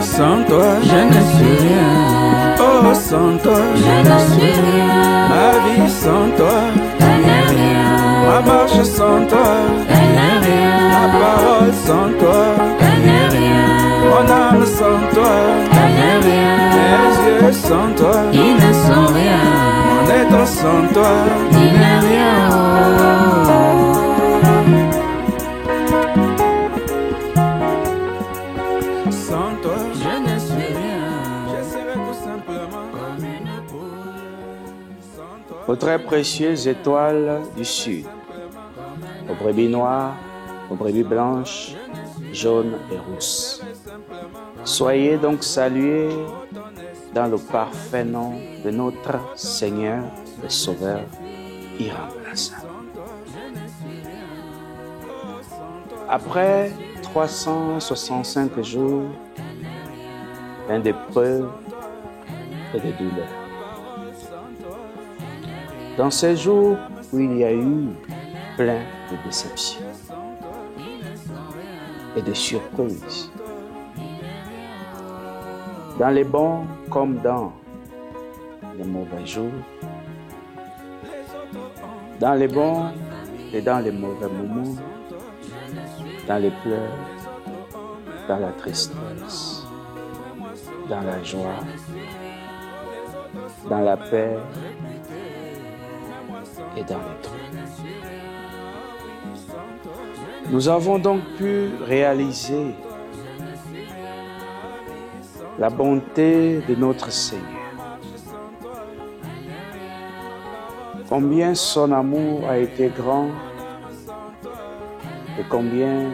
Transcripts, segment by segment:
Sans toi, je ne suis rien. Oh, sans toi, je ne suis rien. Ma vie sans toi, elle n'est rien. Ma marche sans toi, elle n'est rien. Ma parole sans toi, elle n'est rien. Mon âme sans toi, elle n'est rien. Mes yeux sans toi, ils ne sont rien. Mon être sans toi, il n'est rien. Sans toi, je ne suis rien. Je serai tout simplement comme une poule. Sans toi, Aux très précieuses étoiles du sud, aux brebis noires, aux brebis blanches, jaunes et rousses. Soyez donc salués dans le parfait nom de notre Seigneur et Sauveur irremplaçable. Après 365 jours, plein d'épreuves et de douleurs. Dans ces jours où il y a eu plein de déceptions et de surprises, dans les bons comme dans les mauvais jours, dans les bons et dans les mauvais moments, dans les pleurs, dans la tristesse, dans la joie, dans la paix et dans les troubles. Nous avons donc pu réaliser la bonté de notre Seigneur. Combien son amour a été grand et combien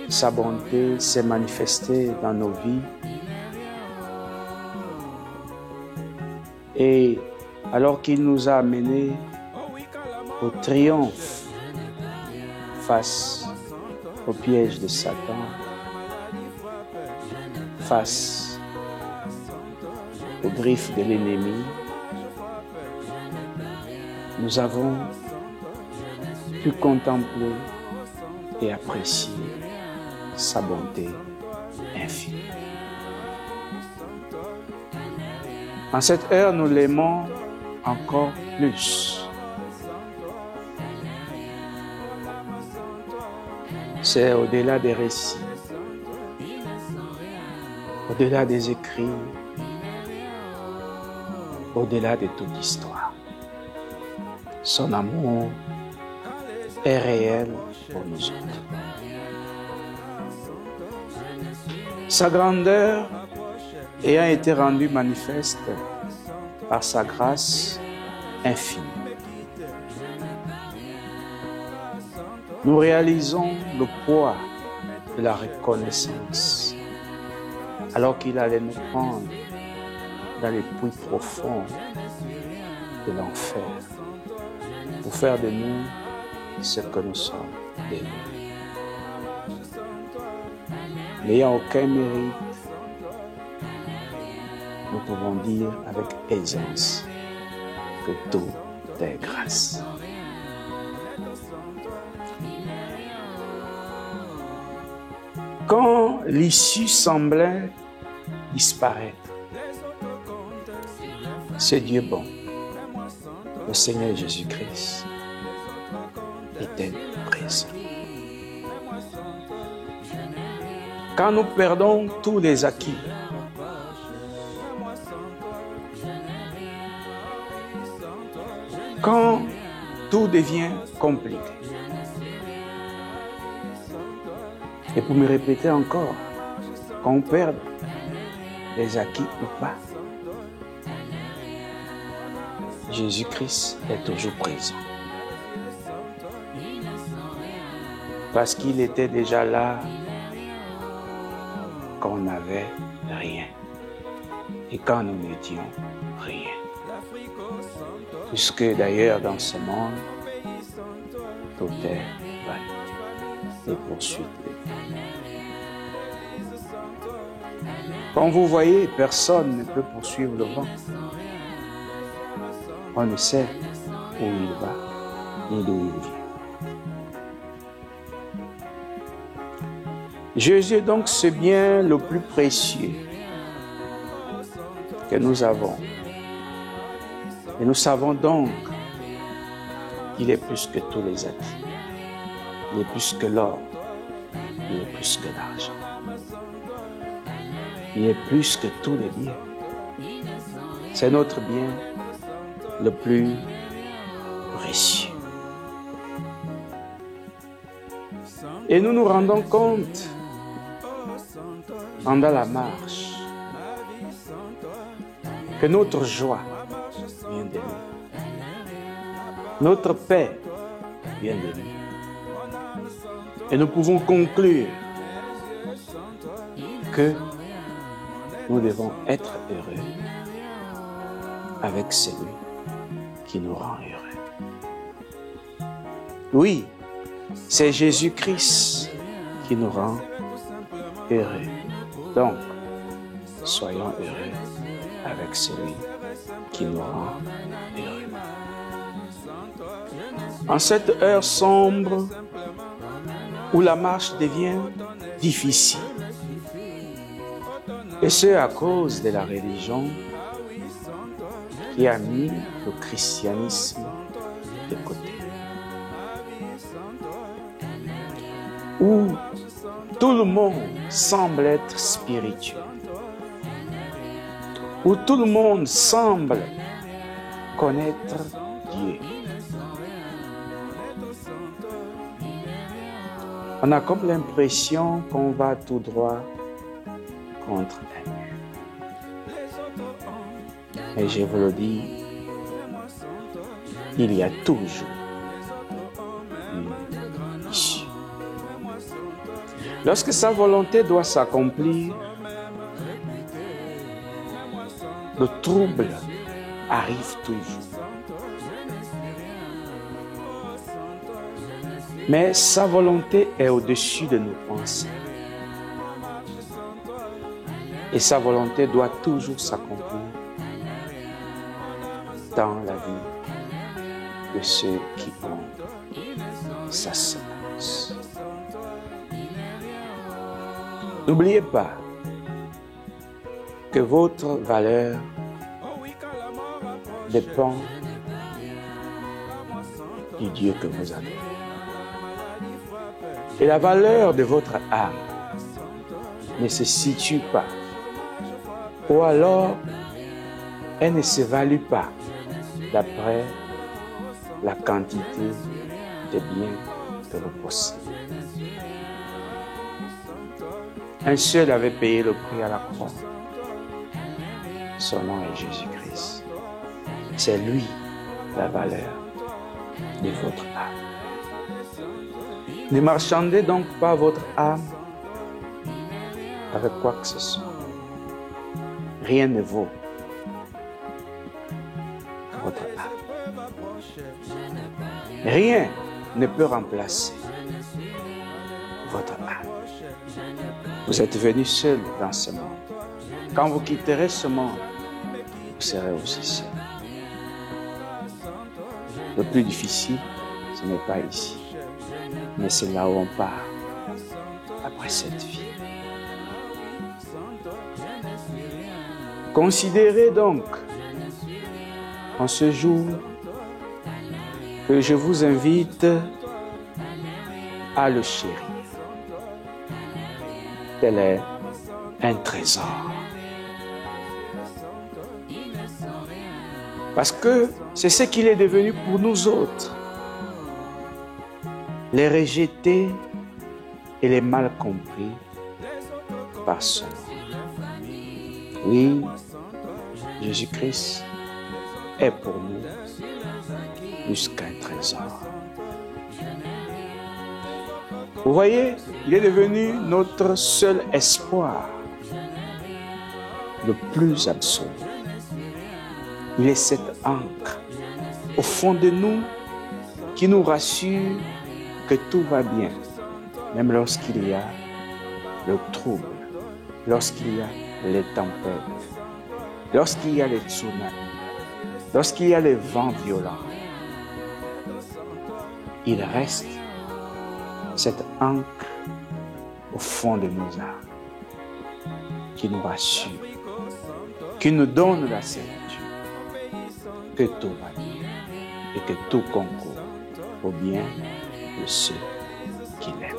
sa bonté s'est manifestée dans nos vies. Et alors qu'il nous a amenés au triomphe face au piège de Satan, face aux griffes de l'ennemi, nous avons pu contempler et apprécier sa bonté infinie. En cette heure, nous l'aimons encore plus. C'est au-delà des récits, au-delà des écrits, au-delà de toute histoire. Son amour est réel pour nous autres. Sa grandeur ayant été rendue manifeste par sa grâce infinie. Nous réalisons le poids de la reconnaissance alors qu'il allait nous prendre dans les puits profonds de l'enfer pour faire de nous ce que nous sommes devenus. N'ayant aucun mérite, nous pouvons dire avec aisance que tout est grâce. Quand l'issue semblait disparaître, c'est Dieu bon, le Seigneur Jésus-Christ était présent. Quand nous perdons tous les acquis, quand tout devient compliqué, et pour me répéter encore, quand on perd les acquis ou pas, Jésus-Christ est toujours présent. Parce qu'il était déjà là quand on n'avait rien et quand nous n'étions rien. Puisque d'ailleurs dans ce monde, autel vanité et poursuite des vents. Quand vous voyez, personne ne peut poursuivre le vent. On ne sait où il va ni d'où il vient. Jésus est donc ce bien le plus précieux que nous avons. Et nous savons donc qu'il est plus que tous les êtres. Il est plus que l'or. Il est plus que l'argent. Il est plus que tous les biens. C'est notre bien le plus précieux. Et nous nous rendons compte pendant la marche que notre joie vient de lui. Notre paix vient de lui. Et nous pouvons conclure que nous devons être heureux avec celui qui nous rend heureux. Oui, c'est Jésus-Christ qui nous rend heureux. Donc, soyons heureux avec celui qui nous rend heureux. En cette heure sombre où la marche devient difficile, et ce à cause de la religion qui a mis le christianisme de côté, où tout le monde semble être spirituel, où tout le monde semble connaître Dieu. On a comme l'impression qu'on va tout droit contre un mur. Et je vous le dis, il y a toujours une issue. Lorsque sa volonté doit s'accomplir, le trouble arrive toujours. Mais sa volonté est au-dessus de nos pensées. Et sa volonté doit toujours s'accomplir dans la vie de ceux qui ont sa semence. N'oubliez pas que votre valeur dépend du Dieu que vous avez. Et la valeur de votre âme ne se situe pas, ou alors elle ne s'évalue pas d'après la quantité de biens que vous possédez. Un seul avait payé le prix à la croix. Son nom est Jésus-Christ. C'est lui la valeur de votre âme. Ne marchandez donc pas votre âme avec quoi que ce soit. Rien ne vaut votre âme. Rien ne peut remplacer votre âme. Vous êtes venu seul dans ce monde. Quand vous quitterez ce monde, vous serez aussi seul. Le plus difficile, ce n'est pas ici, mais c'est là où on part après cette vie. Considérez donc en ce jour que je vous invite à le chérir. Tel est un trésor. Parce que c'est ce qu'il est devenu pour nous autres. Les rejetés et les mal compris par son nom. Oui, Jésus-Christ est pour nous plus qu'un trésor. Vous voyez, il est devenu notre seul espoir, le plus absolu. Il est cette ancre au fond de nous qui nous rassure que tout va bien, même lorsqu'il y a le trouble, lorsqu'il y a les tempêtes, lorsqu'il y a les tsunamis, lorsqu'il y a les vents violents. Il reste cette ancre au fond de nos âmes qui nous rassure, qui nous donne la certitude que tout va bien et que tout concourt au bien de ceux qui l'aiment.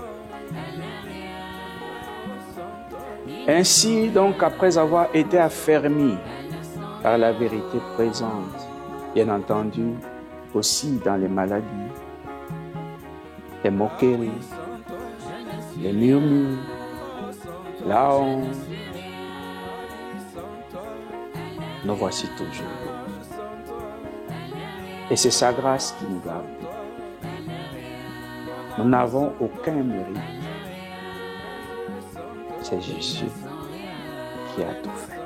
Ainsi, donc, après avoir été affermis par la vérité présente, bien entendu, aussi dans les maladies, les moqueries, les murmures, la honte, nous voici toujours. Et c'est sa grâce qui nous garde. Nous n'avons aucun mérite. C'est Jésus qui a tout fait.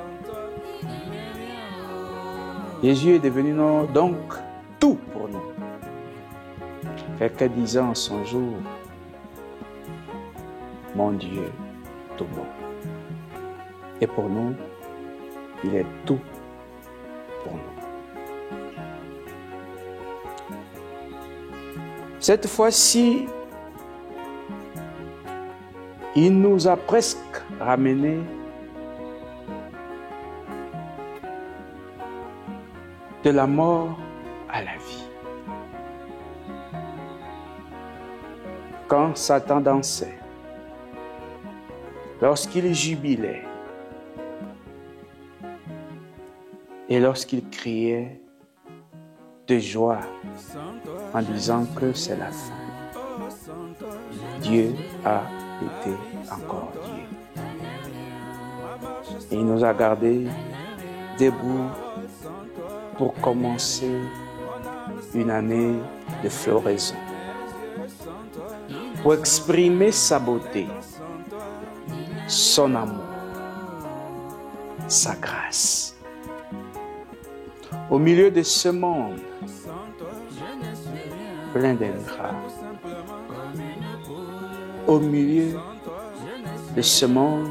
Jésus est devenu donc tout pour nous. Quelqu'un disait en son jour, mon Dieu, tout bon. Et pour nous, il est tout pour nous. Cette fois-ci, il nous a presque ramenés de la mort à la vie. Quand Satan dansait, lorsqu'il jubilait et lorsqu'il criait de joie en disant que c'est la fin, Dieu a été encore Dieu. Et il nous a gardés debout pour commencer une année de floraison, pour exprimer sa beauté, son amour, sa grâce. Au milieu de ce monde plein d'ingrats, au milieu de ce monde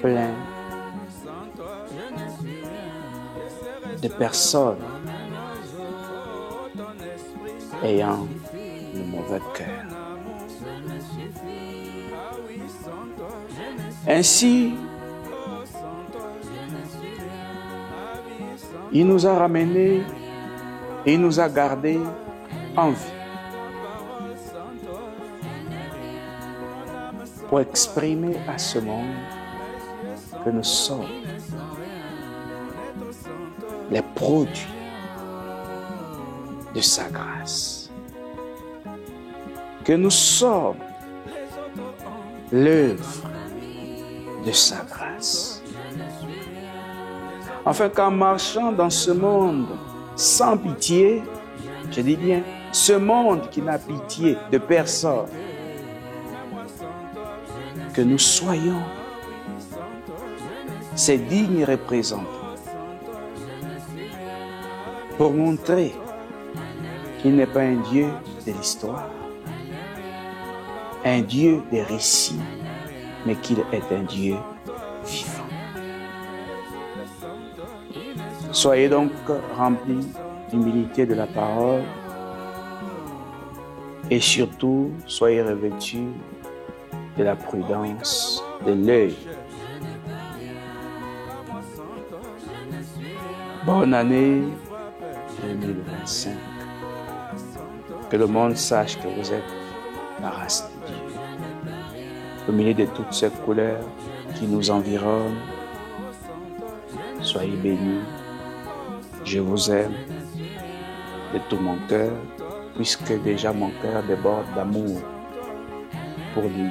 plein de personnes ayant le mauvais cœur. Ainsi, il nous a ramenés et il nous a gardés en vie pour exprimer à ce monde que nous sommes les produits de sa grâce, que nous sommes l'œuvre de sa grâce. Enfin, qu'en marchant dans ce monde sans pitié, je dis bien, ce monde qui n'a pitié de personne, que nous soyons ses dignes représentants pour montrer qu'il n'est pas un Dieu de l'histoire, un Dieu des récits, mais qu'il est un Dieu vivant. Soyez donc remplis d'humilité de la parole et surtout soyez revêtus de la prudence de l'œil. Bonne année 2025. Que le monde sache que vous êtes la race de Dieu. Au milieu de toutes ces couleurs qui nous environnent, soyez bénis. Je vous aime de tout mon cœur, puisque déjà mon cœur déborde d'amour pour lui.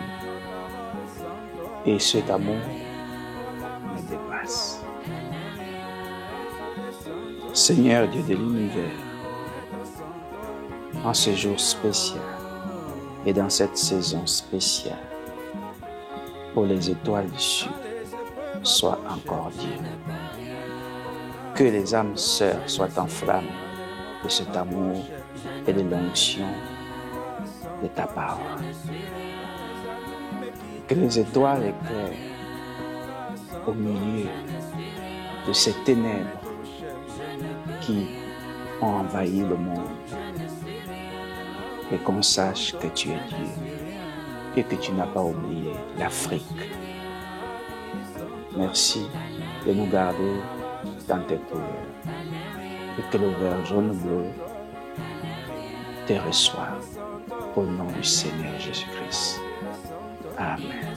Et cet amour me dépasse. Seigneur Dieu de l'univers, en ce jour spécial et dans cette saison spéciale, pour les étoiles du sud, sois encore Dieu. Que les âmes sœurs soient enflammées de cet amour et de l'onction de ta parole. Que les étoiles éclairent au milieu de ces ténèbres qui ont envahi le monde et qu'on sache que tu es Dieu et que tu n'as pas oublié l'Afrique. Merci de nous garder dans tes couleurs et que le vert jaune-bleu te reçoive au nom du Seigneur Jésus-Christ. Amen.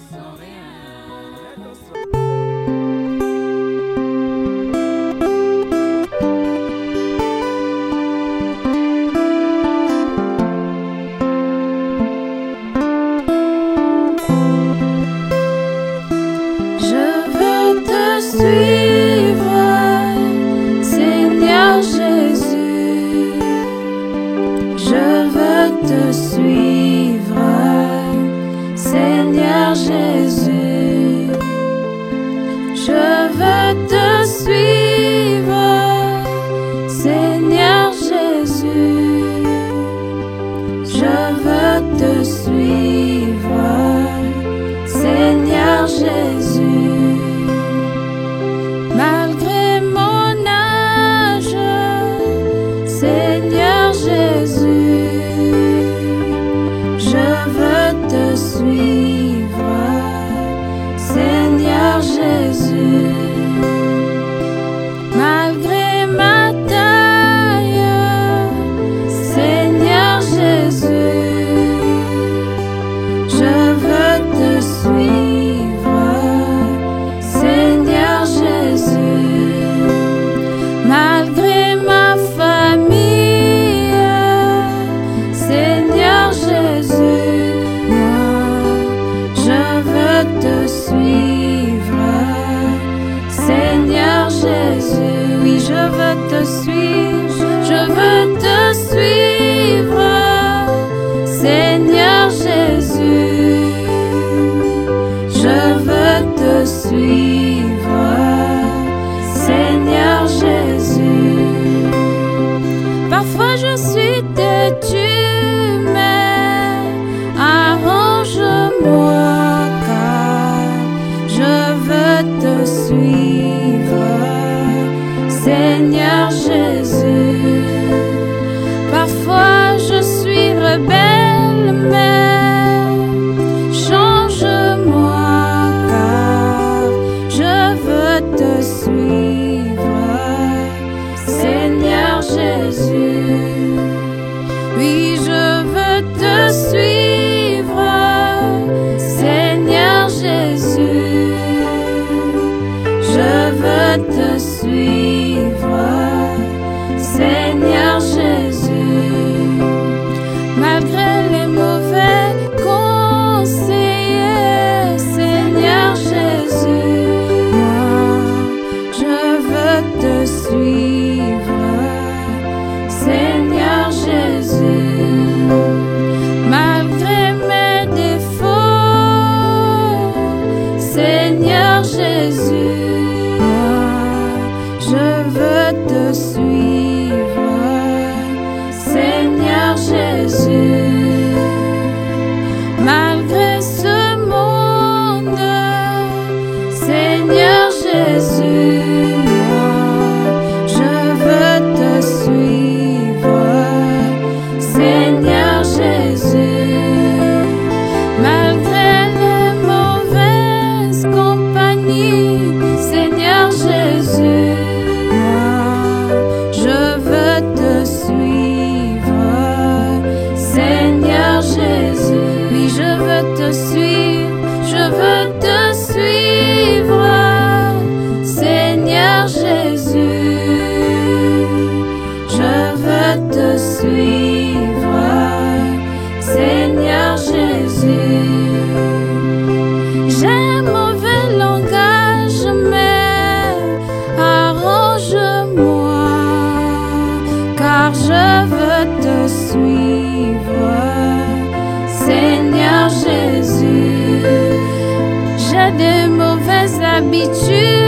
J'ai de mauvaises habitudes.